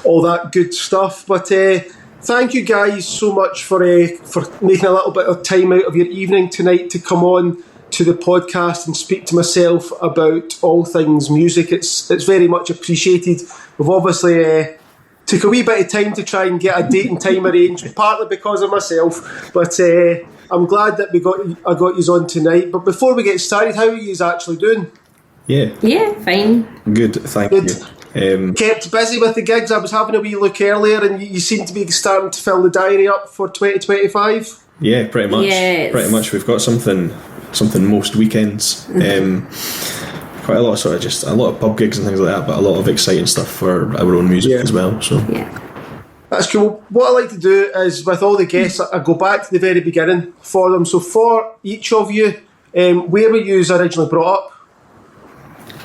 all that good stuff. But thank you guys so much for making a little bit of time out of your evening tonight to come on to the podcast and speak to myself about all things music. It's very much appreciated. We've obviously took a wee bit of time to try and get a date and time arranged, partly because of myself, but I'm glad that I got you on tonight. But before we get started, how are you actually doing? Yeah, fine. Good, thank you. Kept busy with the gigs. I was having a wee look earlier, and you seem to be starting to fill the diary up for 2025. Yeah, pretty much. Yes. Pretty much. We've got something most weekends. Quite a lot of a lot of pub gigs and things like that, but a lot of exciting stuff for our own music as well. So that's cool. What I like to do is, with all the guests, I go back to the very beginning for them. So for each of you, where were you originally brought up?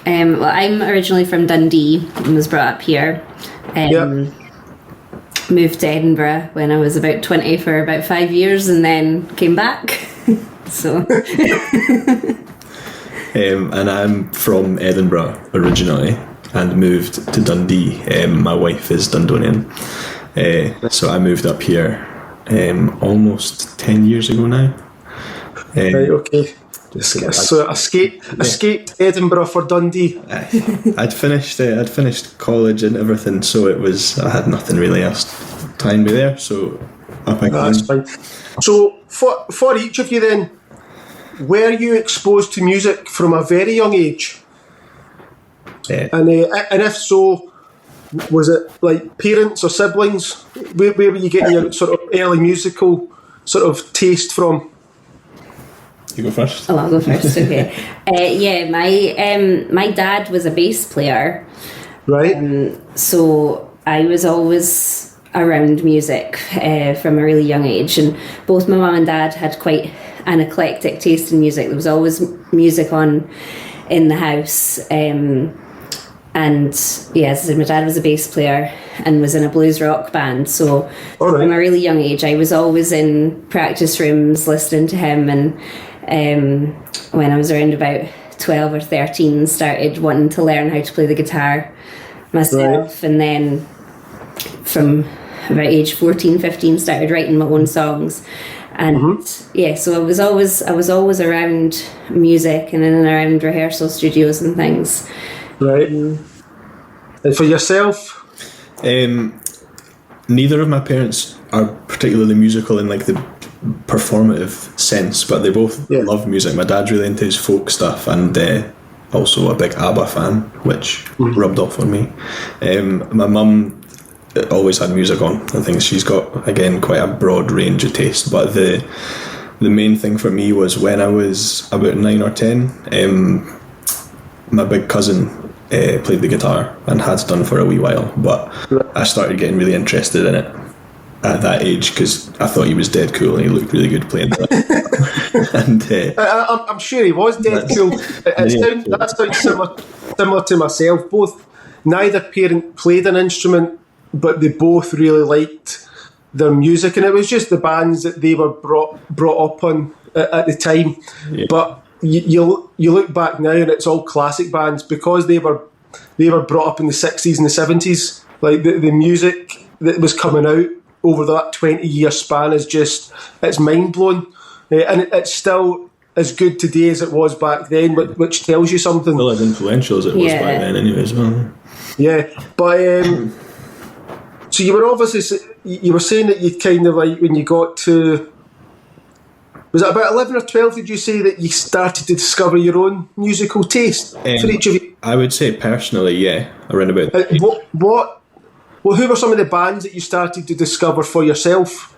Well, I'm originally from Dundee and was brought up here. Moved to Edinburgh when I was about 20 for about 5 years, and then came back. So. And I'm from Edinburgh originally and moved to Dundee. My wife is Dundonian, so I moved up here almost 10 years ago now. Right, okay. So escaped Edinburgh for Dundee. I'd finished college and everything, so I had nothing really else tying me there. So up I came. That's fine. So for each of you then, were you exposed to music from a very young age? And if so, was it like parents or siblings? Where were you getting your sort of early musical sort of taste from? You go first. Oh, I'll go first. Okay. My dad was a bass player, right? So I was always around music from a really young age, and both my mum and dad had quite an eclectic taste in music. There was always music on in the house, and as I said, my dad was a bass player and was in a blues rock band. So from a really young age, I was always in practice rooms listening to him, and when I was around about 12 or 13, started wanting to learn how to play the guitar myself, and then from about age 14, 15, started writing my own songs. And so I was always around music and in and around rehearsal studios and things. Right. And for yourself? Neither of my parents are particularly musical in like the performative sense, but they both love music. My dad's really into his folk stuff, and also a big ABBA fan, which rubbed off on me. My mum always had music on. I think she's got, again, quite a broad range of taste, but the main thing for me was when I was about 9 or 10, my big cousin played the guitar and had done for a wee while, but I started getting really interested in it at that age because I thought he was dead cool and he looked really good playing that. And I'm sure he was dead cool. That sounds similar to myself. Neither parent played an instrument, but they both really liked their music, and it was just the bands that they were brought up on at the time. But you look back now and it's all classic bands because they were brought up in the 60s and the 70s. Like the music that was coming out over that 20-year span it's mind-blowing, and it's still as good today as it was back then, which tells you something. Still as influential as it was back then anyway as well. Yeah, but so you were saying that you'd kind of like, when you got to, was it about 11 or 12, did you say that you started to discover your own musical taste for each of you? I would say personally, yeah, around about. Who were some of the bands that you started to discover for yourself?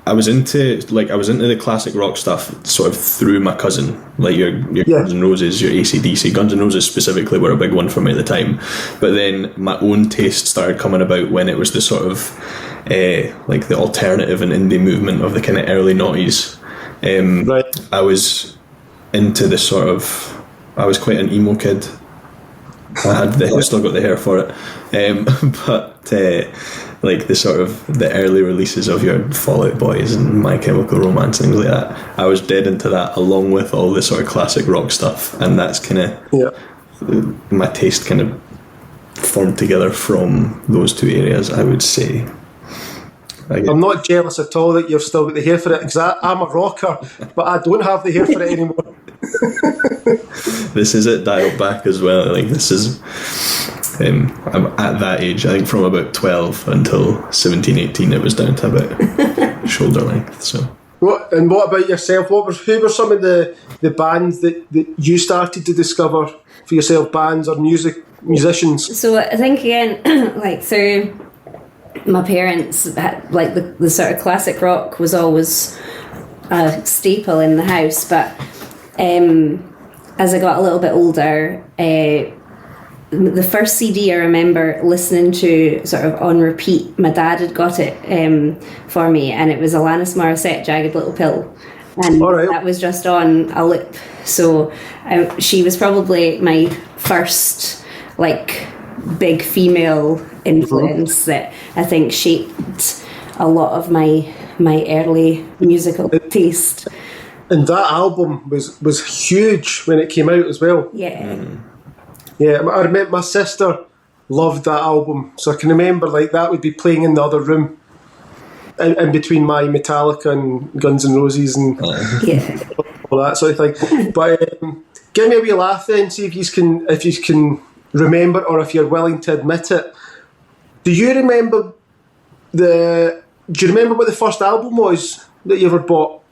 I was into the classic rock stuff sort of through my cousin, like your Guns N' Roses, your AC/DC. Guns N' Roses specifically were a big one for me at the time, but then my own taste started coming about when it was the sort of like the alternative and indie movement of the kind of early noughties. I was into this sort of, I was quite an emo kid. I still got the hair for it, but like the sort of the early releases of your Fall Out Boys and My Chemical Romance and things like that, I was dead into that, along with all the sort of classic rock stuff, and that's kind of my taste kind of formed together from those two areas, I would say. I'm not jealous at all that you've still got the hair for it, because I'm a rocker, but I don't have the hair for it anymore. This is it dialed back as well. Like, this is I'm at that age. I think from about 12 until 17, 18 it was down to about shoulder length. So what about yourself? Who were some of the bands that you started to discover for yourself, bands or musicians? So I think again, like through my parents, like the sort of classic rock was always a staple in the house, but as I got a little bit older, the first CD I remember listening to sort of on repeat, my dad had got it for me, and it was Alanis Morissette, Jagged Little Pill, and that was just on a loop. So she was probably my first like big female influence that I think shaped a lot of my early musical taste. And that album was huge when it came out as well. Yeah. Yeah, I remember my sister loved that album, so I can remember like that would be playing in the other room, in between my Metallica and Guns N' Roses and all that sort of thing. But give me a wee laugh then, see if you can remember, or if you're willing to admit it. Do you remember what the first album was that you ever bought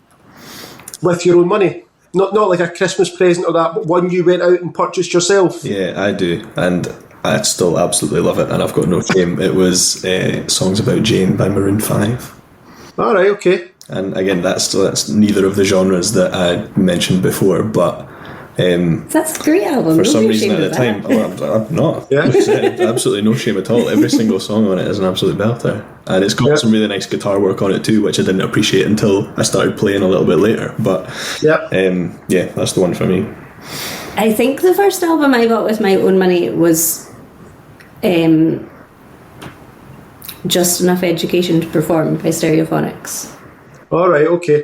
with your own money? Not like a Christmas present or that, but one you went out and purchased yourself. Yeah, I do, and I still absolutely love it, and I've got no shame. It was Songs About Jane by Maroon 5. All right, okay. And again, that's neither of the genres that I mentioned before, but that's a great album. For some reason at the time, I'm not. Yeah. Absolutely no shame at all. Every single song on it is an absolute belter. And it's got some really nice guitar work on it too, which I didn't appreciate until I started playing a little bit later. But that's the one for me. I think the first album I bought with my own money was Just Enough Education to Perform by Stereophonics. All right, okay.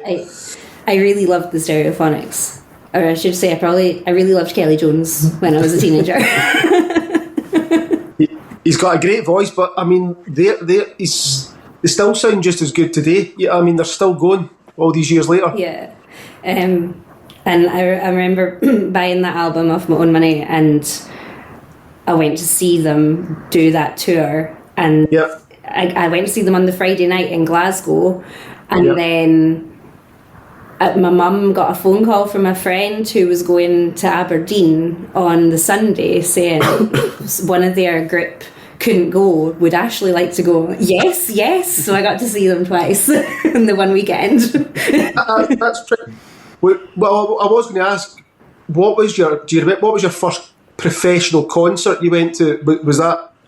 I really loved the Stereophonics. Or I should say, I really loved Kelly Jones when I was a teenager. He's got a great voice, but I mean, they still sound just as good today. Yeah, I mean, they're still going all these years later. Yeah, and I remember buying that album off my own money, and I went to see them do that tour, and I went to see them on the Friday night in Glasgow, and then my mum got a phone call from a friend who was going to Aberdeen on the Sunday saying one of their group couldn't go. Would Ashley like to go? Yes. So I got to see them twice in the one weekend. That's pretty. Well, I was going to ask, what was your first professional concert you went to?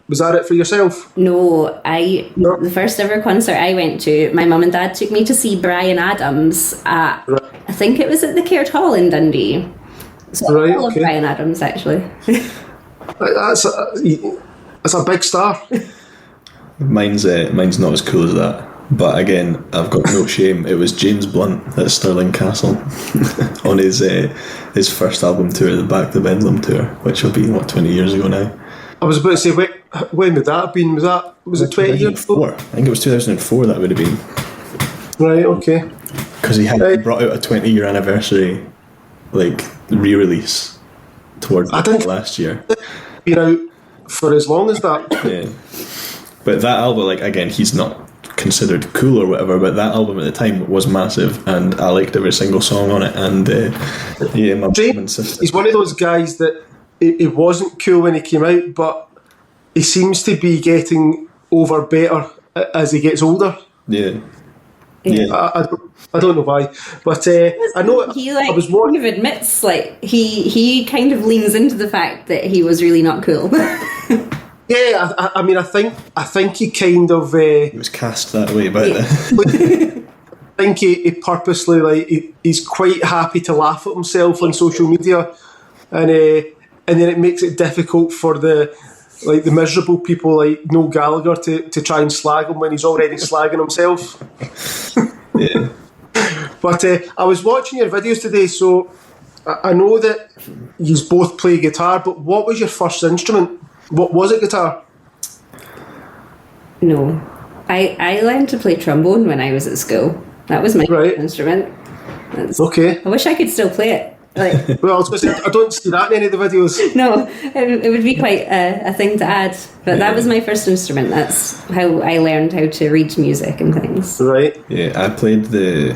Was that it for yourself? No, the first ever concert I went to, my mum and dad took me to see Bryan Adams at, I think it was at the Caird Hall in Dundee. So I love Bryan Adams, actually. That's a big star. Mine's not as cool as that. But again, I've got no shame. It was James Blunt at Stirling Castle on his first album tour, the Back to Bedlam tour, which will be 20 years ago now. I was about to say, when would that have been? Was it 20 years ago? I think it was 2004 that would have been. Right, okay. Because he brought out a 20-year anniversary, like, re-release towards last year. Been out for as long as that. Yeah. But that album, like, again, he's not considered cool or whatever, but that album at the time was massive, and I liked every single song on it. And my mum and sister. He's one of those guys that it wasn't cool when he came out, but he seems to be getting over better as he gets older. Yeah. I don't know why, but I know I was kind of admits, like, he kind of leans into the fact that he was really not cool. Yeah, I mean, I think he kind of he was cast that way about it. I think he purposely, he's quite happy to laugh at himself on social media, and then it makes it difficult for the miserable people like Noel Gallagher to try and slag him when he's already slagging himself. Yeah. But I was watching your videos today, so I know that you both play guitar, but what was your first instrument? What was it? Guitar? No. I learned to play trombone when I was at school. That was my instrument. Okay. I wish I could still play it. Like, well, I was going to say, I don't see that in any of the videos. No, it would be quite a thing to add. But that was my first instrument. That's how I learned how to read music and things. Right. Yeah, I played the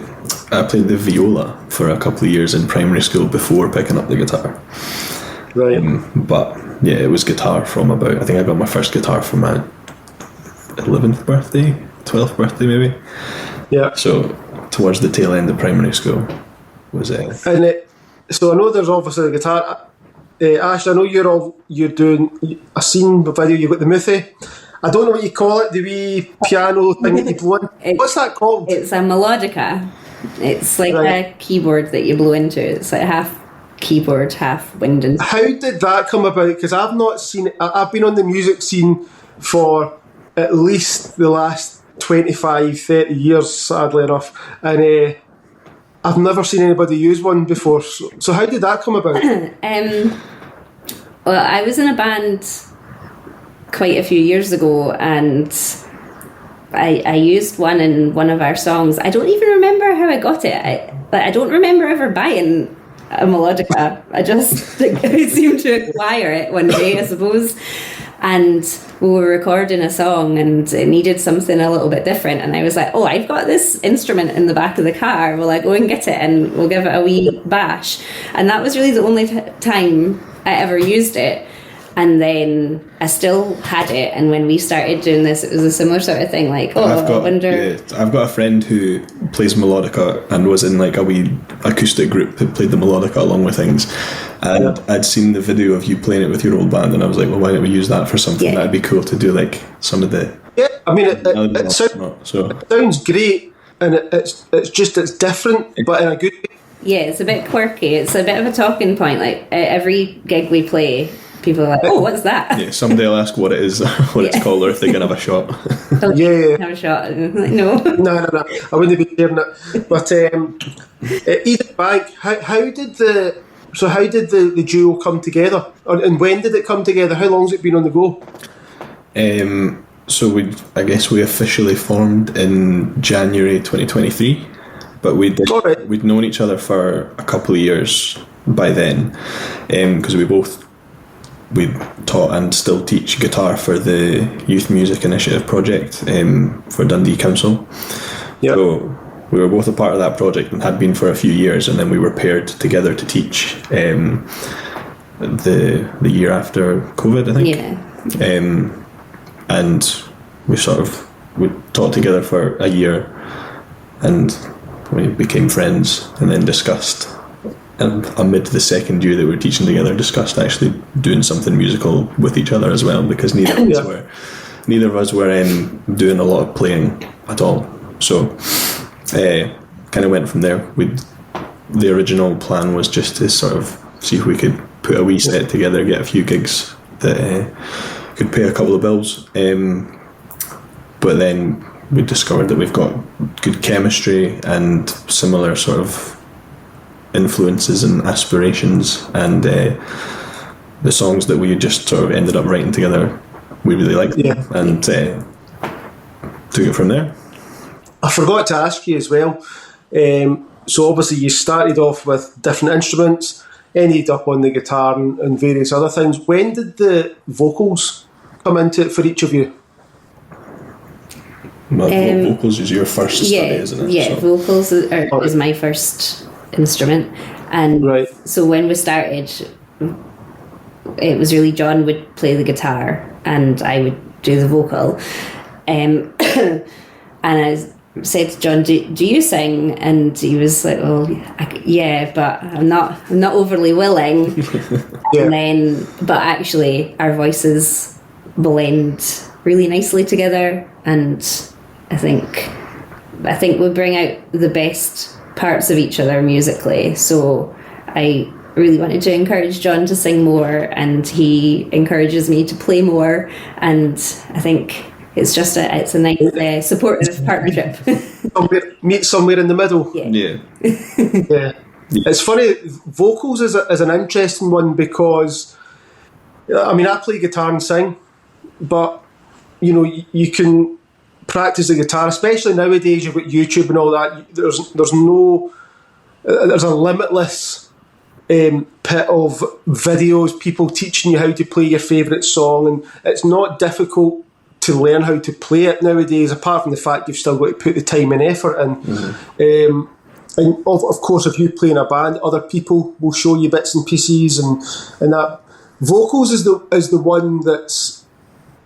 viola for a couple of years in primary school before picking up the guitar. Right. But yeah, it was guitar from about, I think I got my first guitar for my 11th birthday, 12th birthday maybe. Yeah. So towards the tail end of primary school was it. So I know there's obviously the guitar. Ash, I know you're doing a scene video. You've got the Muthi. I don't know what you call it, the wee piano thing that you blow in. What's that called? It's a melodica. It's like a keyboard that you blow into. It's like half keyboard, half wind. And how did that come about? Because I've not seen it. I've been on the music scene for at least the last 25, 30 years, sadly enough. And I've never seen anybody use one before. So how did that come about? Well, I was in a band quite a few years ago, and I used one in one of our songs. I don't even remember how I got it. I don't remember ever buying a melodica. I just I seemed to acquire it one day, I suppose. And we were recording a song and it needed something a little bit different, and I was like, I've got this instrument in the back of the car, will I go and get it and we'll give it a wee bash? And that was really the only time I ever used it. And then I still had it, and when we started doing this, it was a similar sort of thing, like, I've got a friend who plays melodica and was in like a wee acoustic group that played the melodica along with things, and I'd seen the video of you playing it with your old band, and I was like, well, why don't we use that for something? That'd be cool to do, like some of the... Yeah, I mean, it sounds great, and it's different, but in a good way. Yeah, it's a bit quirky. It's a bit of a talking point. Like, every gig we play, people are like, what's that? Yeah, somebody will ask what it is, what it's called, or if they can have a shot. Have a shot. Like, no. No. I wouldn't be sharing it. But Edenbank, how did the duo come together? And when did it come together? How long's it been on the go? So we officially formed in January 2023, but we'd known each other for a couple of years by then, because we taught and still teach guitar for the Youth Music Initiative project for Dundee Council. Yep. So we were both a part of that project and had been for a few years, and then we were paired together to teach the year after COVID, I think. Yeah. And we taught together for a year, and we became friends, and then discussed. And amid the second year that we were teaching together, discussed actually doing something musical with each other as well, because neither of us were doing a lot of playing at all. So kind of went from there. The original plan was just to sort of see if we could put a wee set together, get a few gigs that could pay a couple of bills. But then we discovered that we've got good chemistry and similar sort of influences and aspirations, and the songs that we just sort of ended up writing together, we really liked them, and took it from there. I forgot to ask you as well, so obviously you started off with different instruments, ended up on the guitar and various other things. When did the vocals come into it for each of you? Well, vocals is your first study, isn't it? Yeah, vocals is my first instrument, and so when we started, it was really John would play the guitar and I would do the vocal, and I said to John, do you sing? And he was like, well, yeah, but I'm not overly willing. And then, but actually our voices blend really nicely together, and I think we bring out the best parts of each other musically. So I really wanted to encourage John to sing more, and he encourages me to play more, and I think it's a nice supportive partnership. Meet somewhere in the middle. Yeah. Yeah. It's funny, vocals is an interesting one because, I mean, I play guitar and sing, but, you know, you can practice the guitar, especially nowadays. You've got YouTube and all that. There's a limitless pit of videos, people teaching you how to play your favourite song, and it's not difficult to learn how to play it nowadays, apart from the fact you've still got to put the time and effort in. Mm-hmm. And of course, if you play in a band, other people will show you bits and pieces, and that. Vocals is the one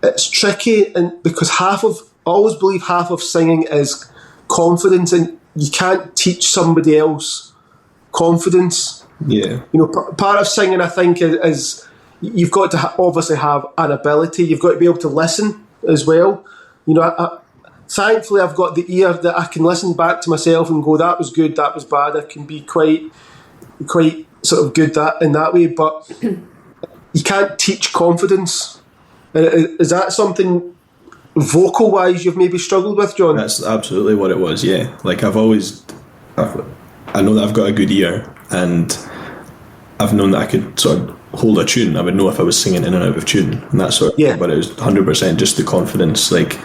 it's tricky, and because I always believe half of singing is confidence, and you can't teach somebody else confidence. Yeah. You know, part of singing, I think, is you've got to obviously have an ability. You've got to be able to listen as well. You know, thankfully, I've got the ear that I can listen back to myself and go, that was good, that was bad. I can be quite sort of good in that way, but you can't teach confidence. Is that something vocal-wise you've maybe struggled with, John? That's absolutely what it was, yeah. Like, I know that I've got a good ear, and I've known that I could sort of hold a tune. I would know if I was singing in and out of tune and that sort of thing, but it was 100% just the confidence. Like,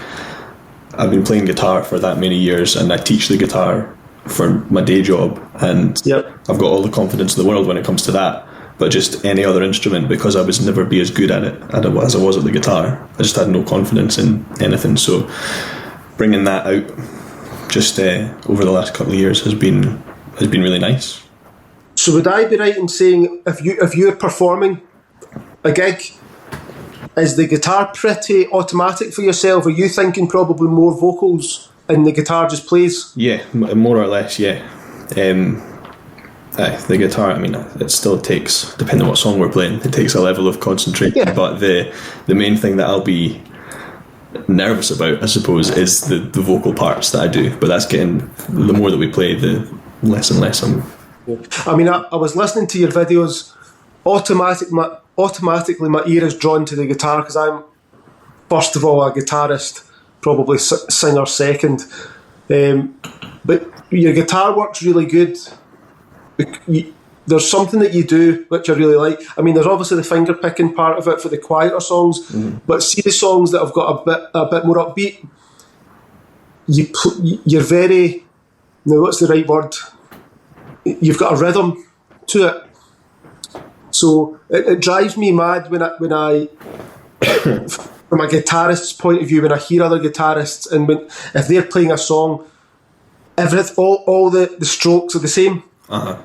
I've been playing guitar for that many years, and I teach the guitar for my day job, and I've got all the confidence in the world when it comes to that. But just any other instrument, because I was never be as good at it as I was at the guitar, I just had no confidence in anything. So bringing that out just over the last couple of years has been really nice. So would I be right in saying if you're performing a gig, is the guitar pretty automatic for yourself? Are you thinking probably more vocals and the guitar just plays? Yeah, more or less, yeah. The guitar, I mean, it still takes, depending on what song we're playing, it takes a level of concentration. Yeah. But the main thing that I'll be nervous about, I suppose, is the vocal parts that I do. But that's getting, the more that we play, the less and less I'm... I mean, I was listening to your videos, automatically my ear is drawn to the guitar, because I'm, first of all, a guitarist, probably singer second. But your guitar work's really good. There's something that you do which I really like. I mean, there's obviously the finger picking part of it for the quieter songs, but see the songs that have got a bit more upbeat. You're very, now what's the right word? You've got a rhythm to it. So it drives me mad when I from a guitarist's point of view, when I hear other guitarists, and if they're playing a song, all the strokes are the same. Uh-huh.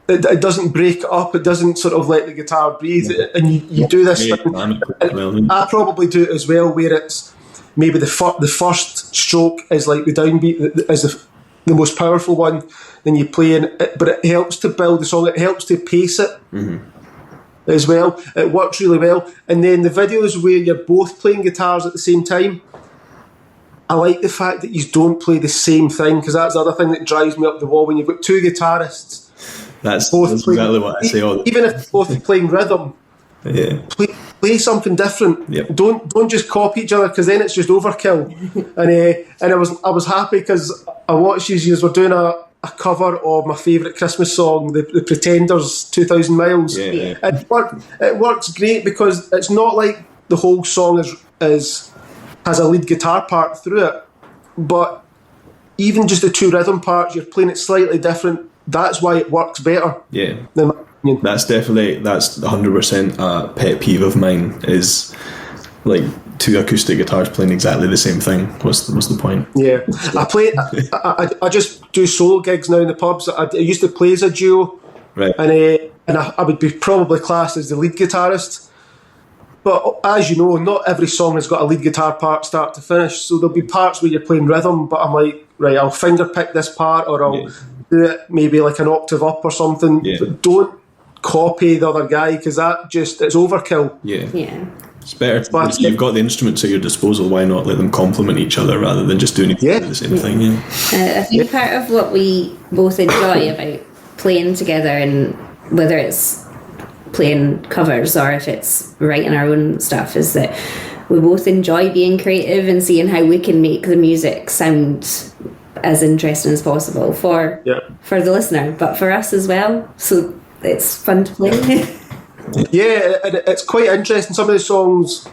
It doesn't break up. It doesn't sort of let the guitar breathe. And you do this thing. I probably do it as well, where it's maybe the first stroke is like the downbeat, is the most powerful one. Then you play but it helps to build the song. It helps to pace it as well. It works really well. And then the videos where you're both playing guitars at the same time, I like the fact that you don't play the same thing, because that's the other thing that drives me up the wall when you've got two guitarists. That's exactly what I say. Even if both are playing rhythm, play something different. Yep. Don't just copy each other, because then it's just overkill. And I was happy because I watched you were doing a cover of my favourite Christmas song, the Pretenders' 2,000 Miles. Yeah. It works great, because it's not like the whole song has a lead guitar part through it, but even just the two rhythm parts, you're playing it slightly different. That's why it works better. Yeah, that's 100% a pet peeve of mine, is like two acoustic guitars playing exactly the same thing. What's the point? Yeah, I just do solo gigs now in the pubs. I used to play as a duo, right? And I would be probably classed as the lead guitarist. But as you know, not every song has got a lead guitar part start to finish. So there'll be parts where you're playing rhythm, but I'm like, right, I'll finger pick this part, or I'll do it maybe like an octave up or something. Yeah. But don't copy the other guy, because it's overkill. Yeah. It's better. If you've got the instruments at your disposal, why not let them complement each other rather than just doing the same thing? Yeah. I think part of what we both enjoy about playing together, and whether it's playing covers or if it's writing our own stuff, is that we both enjoy being creative and seeing how we can make the music sound as interesting as possible for the listener, but for us as well. So it's fun to play. Yeah, and it's quite interesting. Some of the songs,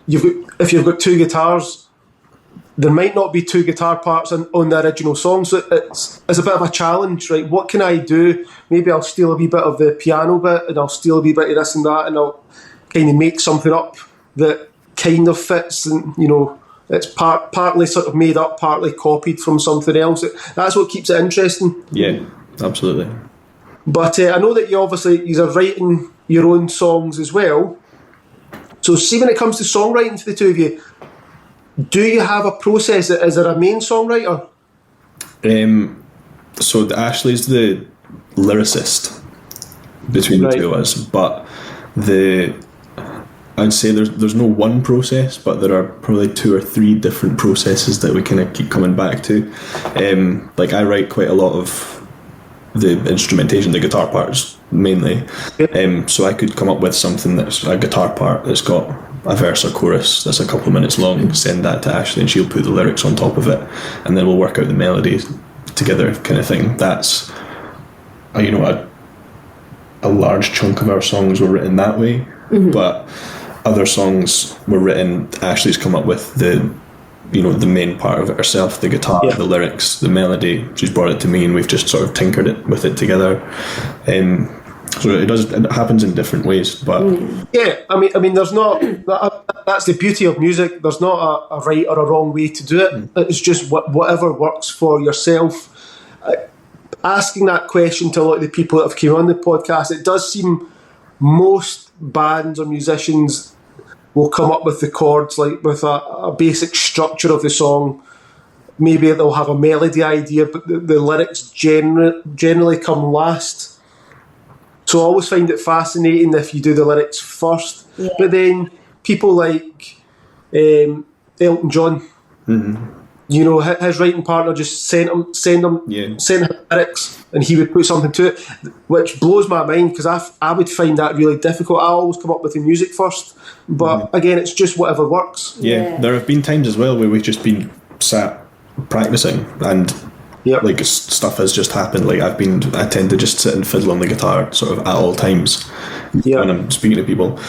if you've got two guitars, there might not be two guitar parts on the original song, so it's a bit of a challenge, right? What can I do? Maybe I'll steal a wee bit of the piano bit, and I'll steal a wee bit of this and that, and I'll kind of make something up that kind of fits, and it's partly sort of made up, partly copied from something else. That's what keeps it interesting. Yeah, absolutely. But I know that you're writing your own songs as well. So see, when it comes to songwriting for the two of you, do you have a process? Is there a main songwriter? So Ashley's the lyricist between the two of us, but I'd say there's no one process, but there are probably 2 or 3 different processes that we kind of keep coming back to. Like I write quite a lot of the instrumentation, the guitar parts mainly. So I could come up with something that's a guitar part that's got a verse or chorus that's a couple of minutes long, send that to Ashley, and she'll put the lyrics on top of it, and then we'll work out the melody together, kind of thing. That's a large chunk of our songs were written that way, but other songs were written, Ashley's come up with the main part of it herself, the guitar, the lyrics, the melody. She's brought it to me, and we've just sort of tinkered it with it together. So it happens in different ways, but I mean, there's not. That's the beauty of music. There's not a right or a wrong way to do it. It's just whatever works for yourself. Asking that question to a lot of the people that have come on the podcast, it does seem most bands or musicians will come up with the chords, like with a basic structure of the song. Maybe they'll have a melody idea, but the lyrics generally come last. So I always find it fascinating if you do the lyrics first. Yeah. But then people like Elton John, his writing partner just sent him lyrics, and he would put something to it, which blows my mind, because I would find that really difficult. I always come up with the music first, but again, it's just whatever works. Yeah, there have been times as well where we've just been sat practicing, and like stuff has just happened. Like I tend to just sit and fiddle on the guitar sort of at all times when I'm speaking to people.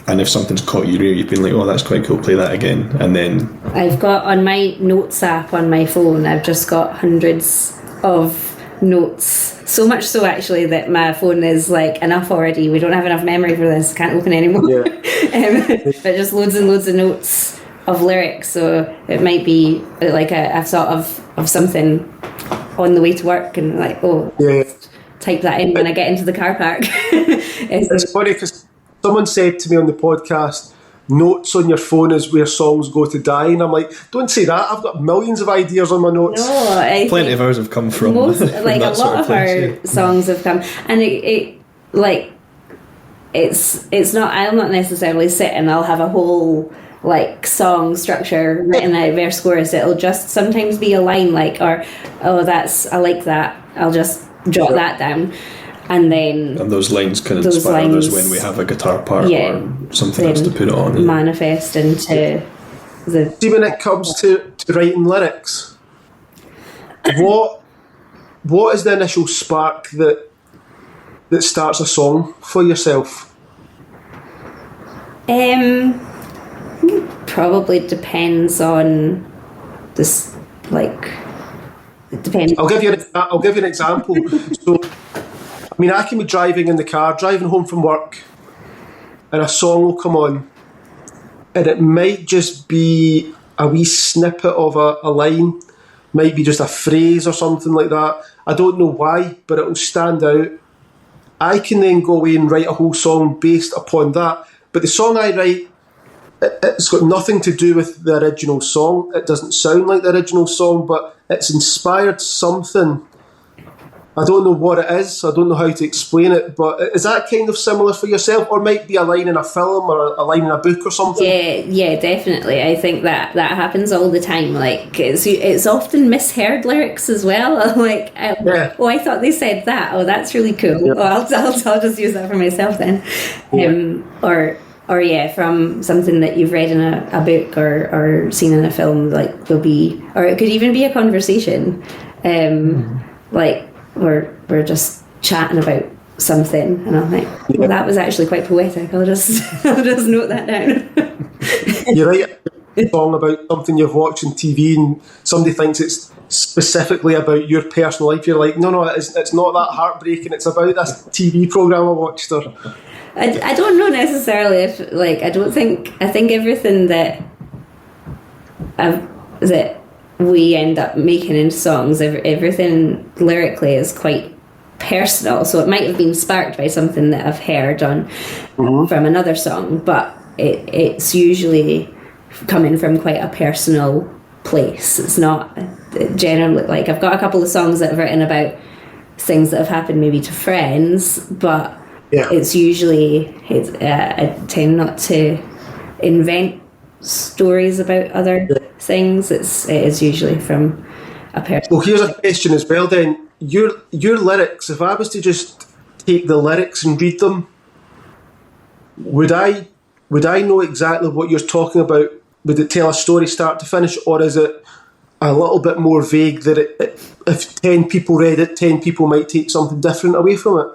And if something's caught your ear, you've been like, oh, that's quite cool, play that again. And then I've got on my notes app on my phone, I've just got hundreds of notes. So much so, actually, that my phone is like, enough already. We don't have enough memory for this. Can't open anymore. But just loads and loads of notes of lyrics. So it might be like I've thought of something on the way to work, and like, type that in when I get into the car park. It's funny because someone said to me on the podcast, notes on your phone is where songs go to die, and I'm like, don't say that. I've got millions of ideas on my notes. No, plenty of ours have come from most, like a lot of our songs have come, and it's not. I'll not necessarily sit and I'll have a whole like song structure written out, verse, chorus. It'll just sometimes be a line like, or I like that. I'll just jot that down. And those lines can inspire us when we have a guitar part or something else to put it on. Manifest into the... See, when it comes to writing lyrics, what is the initial spark that starts a song for yourself? Probably depends on this, like... It depends. I'll give you an example. So... I mean, I can be driving in the car, driving home from work, and a song will come on, and it might just be a wee snippet of a line, might be just a phrase or something like that. I don't know why, but it will stand out. I can then go away and write a whole song based upon that. But the song I write, it's got nothing to do with the original song. It doesn't sound like the original song, but it's inspired something. I don't know what it is. I don't know how to explain it, but is that kind of similar for yourself, or might be a line in a film or a line in a book or something? Yeah, definitely. I think that happens all the time. Like it's often misheard lyrics as well. Like, I thought they said that. Oh, that's really cool. Yeah. Oh, I'll just use that for myself then. Or or from something that you've read in a book or seen in a film. Like there'll be, or it could even be a conversation, like we're just chatting about something, and I'm like, well, that was actually quite poetic. I'll just note that down. You're right. A song about something you've watched on TV, and somebody thinks it's specifically about your personal life. You're like, no, it's not that heartbreaking. It's about this TV program I watched. Or I don't know necessarily if, like, I think everything that we end up making into songs, everything lyrically is quite personal, so it might have been sparked by something that I've heard from another song, but it's usually coming from quite a personal place. It's not generally, like, I've got a couple of songs that I've written about things that have happened maybe to friends, but it's usually I tend not to invent stories about other things. It is usually from a person. Well, here's a question as well then. Your lyrics, if I was to just take the lyrics and read them, would I know exactly what you're talking about? Would it tell a story start to finish, or is it a little bit more vague that if 10 people read it, 10 people might take something different away from it?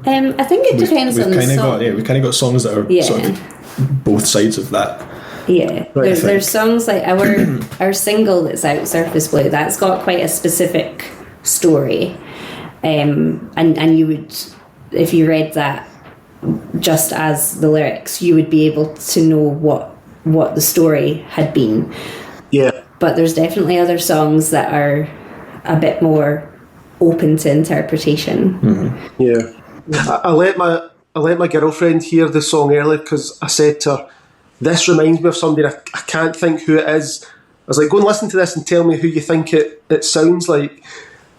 I think it depends on the song. We've kind of got songs that are sort of both sides of that. Yeah, there's songs like our single that's out, Surface Blue, that's got quite a specific story, and you would, if you read that just as the lyrics, you would be able to know what the story had been. Yeah. But there's definitely other songs that are a bit more open to interpretation. Mm-hmm. Yeah. I let my girlfriend hear the song earlier because I said to her, this reminds me of somebody, I can't think who it is. I was like, go and listen to this and tell me who you think it sounds like.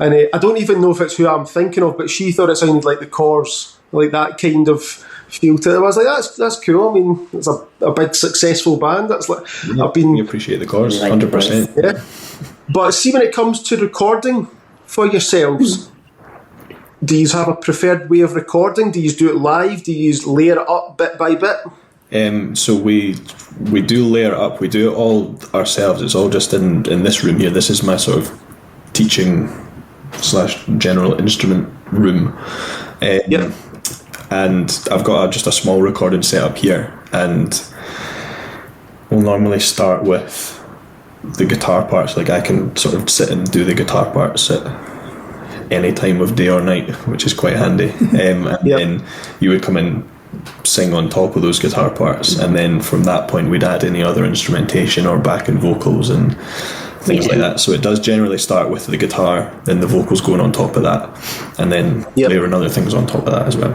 And I don't even know if it's who I'm thinking of, but she thought it sounded like the Corrs, like that kind of feel to it. I was like, that's cool. I mean, it's a big successful band. That's like we appreciate the Corrs, 100%. Yeah. But see, when it comes to recording for yourselves, do you have a preferred way of recording? Do you do it live? Do you layer it up bit by bit? So we do layer it up. We do it all ourselves. It's all just in this room here. This is my sort of teaching / general instrument room. And I've got just a small recording set up here, and we'll normally start with the guitar parts. Like, I can sort of sit and do the guitar parts at any time of day or night, which is quite handy. And then you would come in, sing on top of those guitar parts, and then from that point we'd add any other instrumentation or backing vocals and things like that. So it does generally start with the guitar, then the vocals going on top of that, and then layering other things on top of that as well.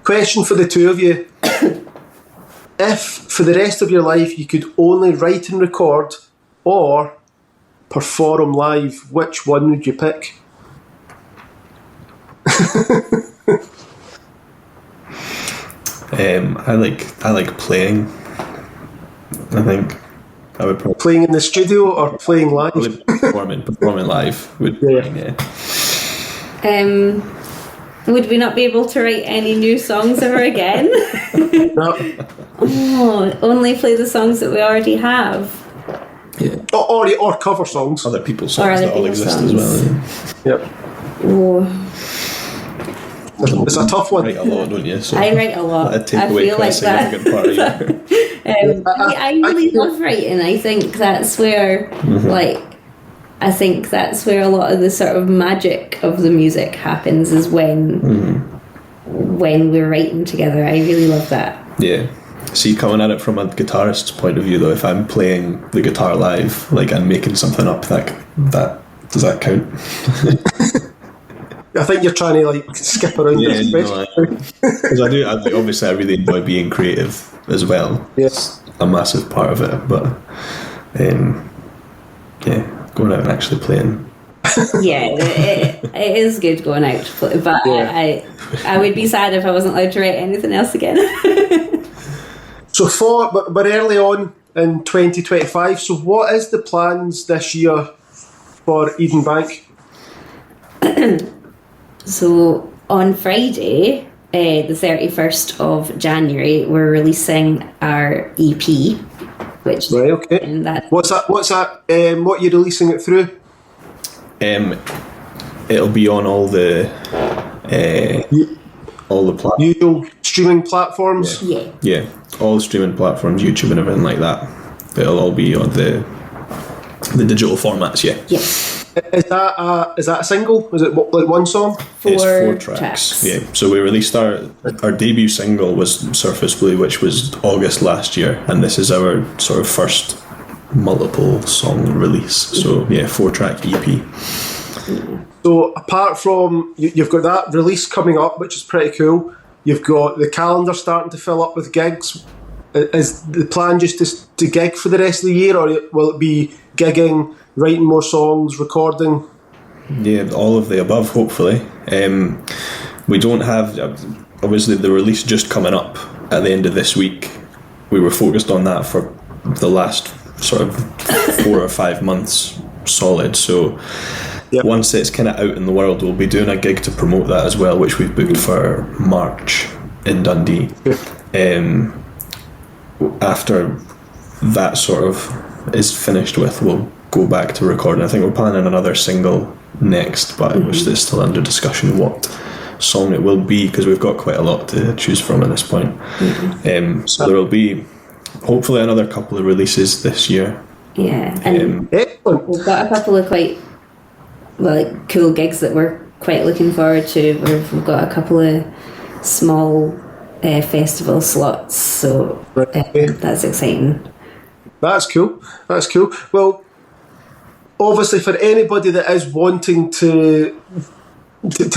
Question for the two of you. If for the rest of your life you could only write and record or perform live, which one would you pick? I like playing. I think I would probably playing in the studio or playing live. Performing live would be Would we not be able to write any new songs ever again? No. Oh, only play the songs that we already have. Yeah. Or cover songs. Other people's songs that all exist as well. Yep. Oh. It's a tough one. You write a lot, don't you? So I write a lot. I feel like that. I really love writing. I think that's where, I think that's where a lot of the sort of magic of the music happens, is when we're writing together. I really love that. Yeah. See, coming at it from a guitarist's point of view, though, if I'm playing the guitar live, like, I'm making something up, that does that count? I think you're trying to skip around this question. Because obviously I really enjoy being creative as well. Yes, it's a massive part of it. But going out and actually playing. It is good going out to play, but I would be sad if I wasn't allowed to write anything else again. So but early on in 2025. So what is the plans this year for Edenbank? So on Friday, the 31st of January, we're releasing our EP, which right, okay. What's that? What are you releasing it through? It'll be on all the usual streaming platforms. Yeah, all streaming platforms, YouTube and everything like that. It'll all be on the digital formats. Yeah. Is that a single? Is it like one song? It's 4 tracks. Yeah. So we released our debut single was Surface Blue, which was August last year, and this is our sort of first multiple song release. So yeah, 4-track EP. So apart from you've got that release coming up, which is pretty cool. You've got the calendar starting to fill up with gigs. Is the plan just to gig for the rest of the year, or will it be gigging, writing more songs, recording? Yeah, all of the above, hopefully. We don't have, obviously, the release just coming up at the end of this week. We were focused on that for the last sort of 4 or 5 months solid. So once it's kind of out in the world, we'll be doing a gig to promote that as well, which we've booked for March in Dundee. After that sort of is finished with, we'll go back to recording. I think we're planning another single next, but it's still under discussion what song it will be, because we've got quite a lot to choose from at this point. So there will be hopefully another couple of releases this year. Yeah, and we've got a couple of quite cool gigs that we're quite looking forward to. We've got a couple of small festival slots, so that's exciting. That's cool. Well, obviously, for anybody that is wanting to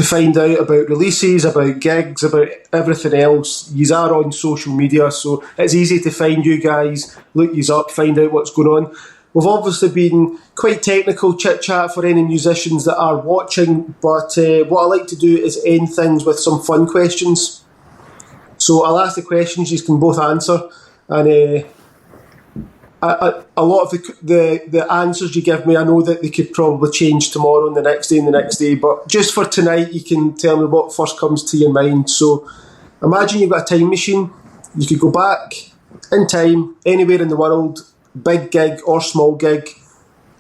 find out about releases, about gigs, about everything else, you are on social media, so it's easy to find you guys, look you up, find out what's going on. We've obviously been quite technical chit-chat for any musicians that are watching, but what I like to do is end things with some fun questions. So I'll ask the questions, you can both answer, and a lot of the answers you give me, I know that they could probably change tomorrow and the next day and the next day, but just for tonight, you can tell me what first comes to your mind. So imagine you've got a time machine, you could go back in time, anywhere in the world, big gig or small gig.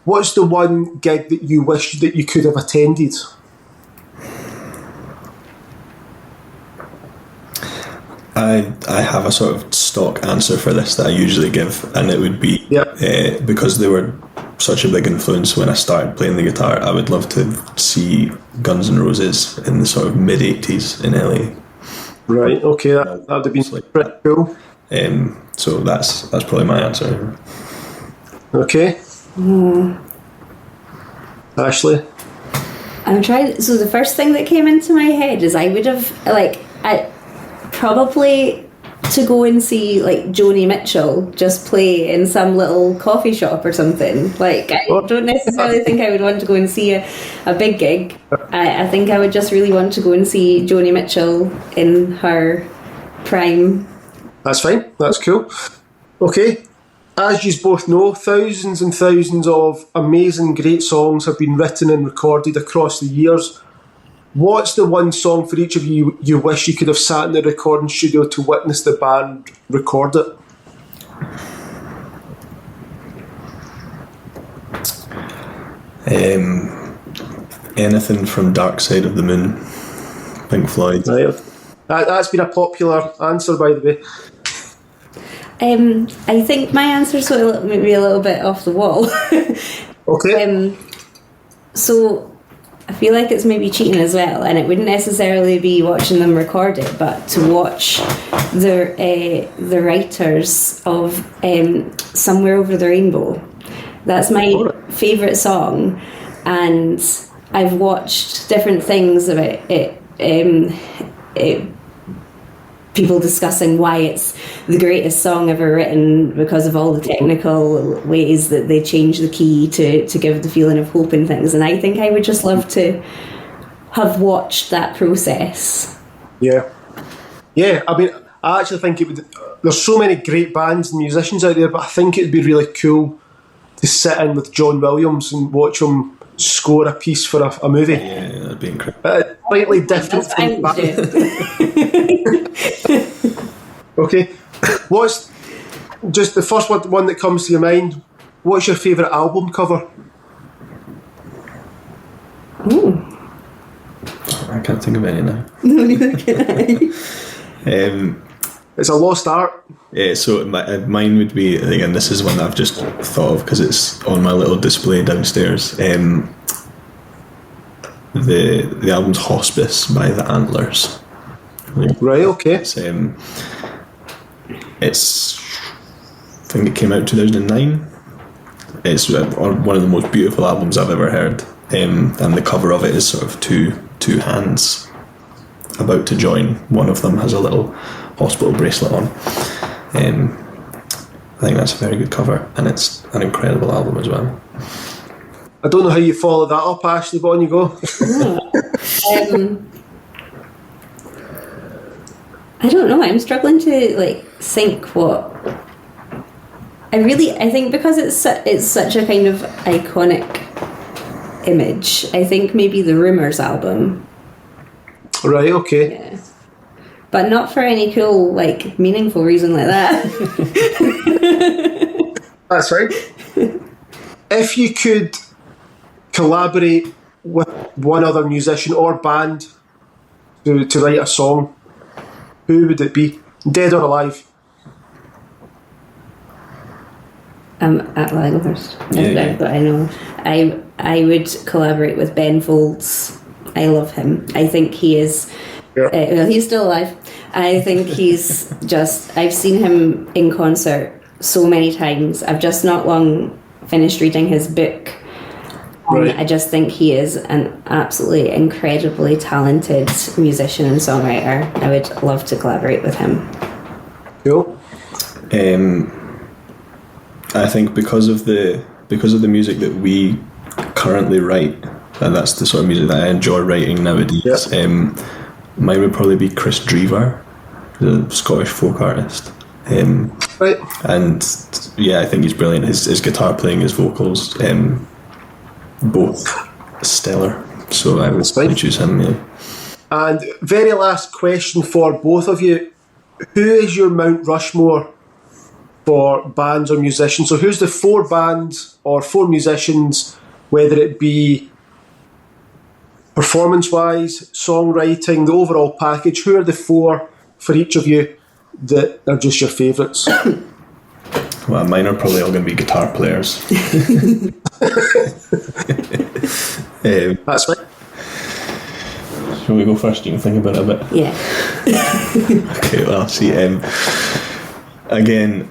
What's the one gig that you wish that you could have attended? I have a sort of stock answer for this that I usually give, and it would be because they were such a big influence when I started playing the guitar. I would love to see Guns N' Roses in the sort of mid-80s in LA. Right, okay, that would have been pretty cool. So that's probably my answer. Okay. Ashley? I'm trying. So the first thing that came into my head is I would have probably to go and see Joni Mitchell just play in some little coffee shop or something. I don't necessarily think I would want to go and see a big gig. I think I would just really want to go and see Joni Mitchell in her prime. That's fine. That's cool. Okay. As you both know, thousands and thousands of amazing, great songs have been written and recorded across the years. What's the one song for each of you wish you could have sat in the recording studio to witness the band record it? Anything from Dark Side of the Moon, Pink Floyd. Right. That's been a popular answer, by the way. I think my answer's maybe a little bit off the wall. Okay. So I feel like it's maybe cheating as well, and it wouldn't necessarily be watching them record it, but to watch the writers of Somewhere Over the Rainbow. That's my favourite song, and I've watched different things about it. People discussing why it's the greatest song ever written because of all the technical ways that they change the key to give the feeling of hope and things. And I think I would just love to have watched that process. Yeah. I mean, I actually think it would. There's so many great bands and musicians out there, but I think it would be really cool to sit in with John Williams and watch him score a piece for a movie. Yeah, that'd be incredible. slightly different That's what from I would do. Okay. What's just the first one that comes to your mind? What's your favourite album cover? Ooh. I can't think of any now. No, neither can I. It's a lost art. Yeah, so mine would be, again, this is one that I've just thought of because it's on my little display downstairs. The album's Hospice by the Antlers. Right, okay. It's I think it came out in 2009. It's one of the most beautiful albums I've ever heard. And the cover of it is sort of two hands about to join. One of them has a little hospital bracelet on. I think that's a very good cover, and it's an incredible album as well. I don't know how you follow that up, Ashley, but on you go. I don't know. I'm struggling to think what. I think because it's such a kind of iconic image. I think maybe the Rumours album. Right. Okay. Yeah. But not for any cool, meaningful reason like that. That's right. If you could collaborate with one other musician or band to write a song, who would it be? Dead or alive? At Langhurst. Yeah. But I know. I would collaborate with Ben Folds. I love him. I think he is. Yeah. He's still alive. I think he's just. I've seen him in concert so many times. I've just not long finished reading his book. Right. I just think he is an absolutely incredibly talented musician and songwriter. I would love to collaborate with him. Cool. I think because of the music that we currently write, and that's the sort of music that I enjoy writing nowadays. Yep. Mine would probably be Chris Drever, the Scottish folk artist. Right. And yeah, I think he's brilliant. His guitar playing, his vocals, both stellar. So I would choose him. Yeah. And very last question for both of you: who is your Mount Rushmore for bands or musicians? So who's the 4 bands or 4 musicians, whether it be performance-wise, songwriting, the overall package? Who are the 4 for each of you that are just your favourites? Well, mine are probably all going to be guitar players. That's right. Shall we go first? You can think about it a bit. Yeah. Okay, well, see, again,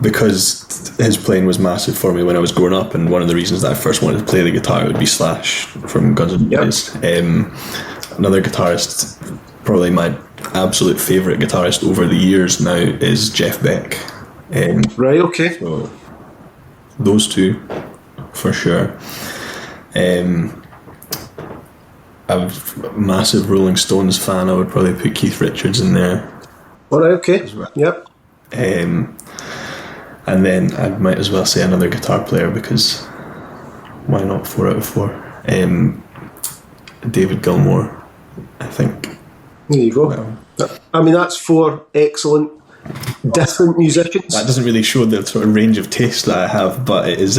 because his playing was massive for me when I was growing up, and one of the reasons that I first wanted to play the guitar would be Slash from Guns N' Roses. Another guitarist, probably my absolute favourite guitarist over the years now, is Jeff Beck. Right, okay. So those 2 for sure. I'm a massive Rolling Stones fan. I would probably put Keith Richards in there. All right, okay. Well. Yep. And then I might as well say another guitar player, because why not? 4 out of 4. David Gilmour, I think. There you go. Well, I mean, that's 4 excellent, different musicians. that doesn't really show the sort of range of taste that I have, but it is.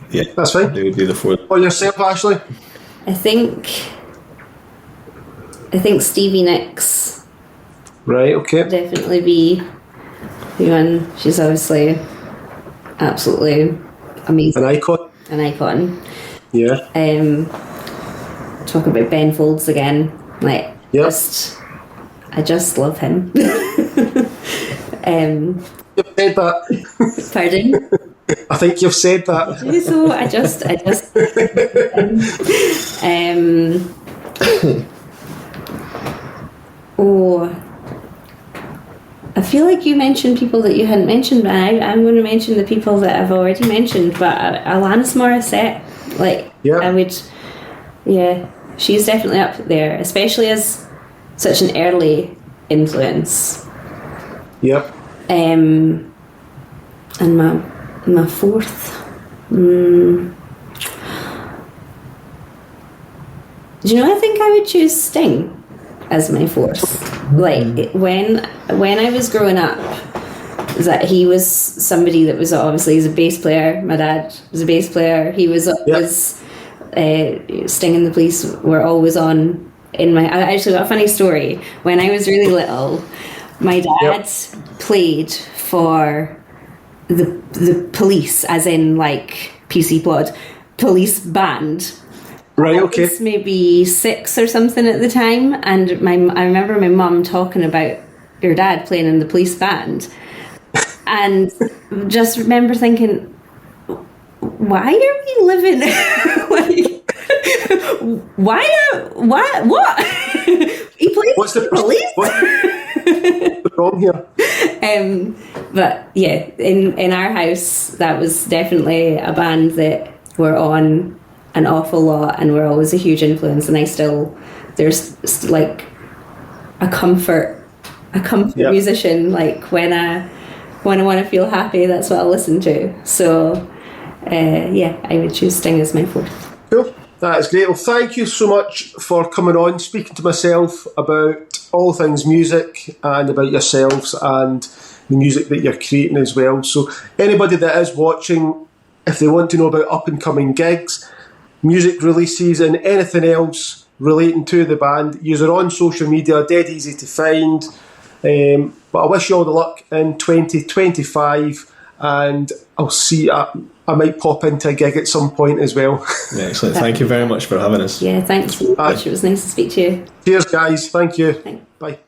Yeah, that's fine. They would be the 4. Or yourself, Ashley? I think Stevie Nicks Right, okay. definitely be one. She's obviously absolutely amazing. An icon. An icon. Yeah. Talk about Ben Folds again. Yep. I just love him. You've said that. Pardon? I think you've said that. So I just I feel like you mentioned people that you hadn't mentioned, but I'm going to mention the people that I've already mentioned. But Alanis Morissette, I would, she's definitely up there, especially as such an early influence. Yep. And my 4th, Do you know, I think I would choose Sting as my fourth. Like, when I was growing up, that he was somebody that was obviously, he's a bass player. My dad was a bass player. He was always, Sting and the Police were always on in my... I actually got a funny story. When I was really little, my dad played for the Police, as in like PC Pod, Police band. Right, okay. I was maybe 6 or something at the time, and I remember my mum talking about your dad playing in the Police band, and just remember thinking, why are we living like, why not, what he plays What's the Police? What's wrong here? But yeah, in our house, that was definitely a band that were on an awful lot and were always a huge influence. And there's like a comfort musician. Like when I want to feel happy, that's what I'll listen to. So I would choose Sting as my fourth. Cool. That is great. Well, thank you so much for coming on, speaking to myself about all things music and about yourselves and the music that you're creating as well. So anybody that is watching, if they want to know about up and coming gigs, music releases and anything else relating to the band, use it on social media, dead easy to find. But I wish you all the luck in 2025, and I'll see I might pop into a gig at some point as well. Yeah, excellent. Thank you very much for having us. Yeah, thanks so much. It was nice to speak to you. Cheers, guys. Thank you. Thanks. Bye.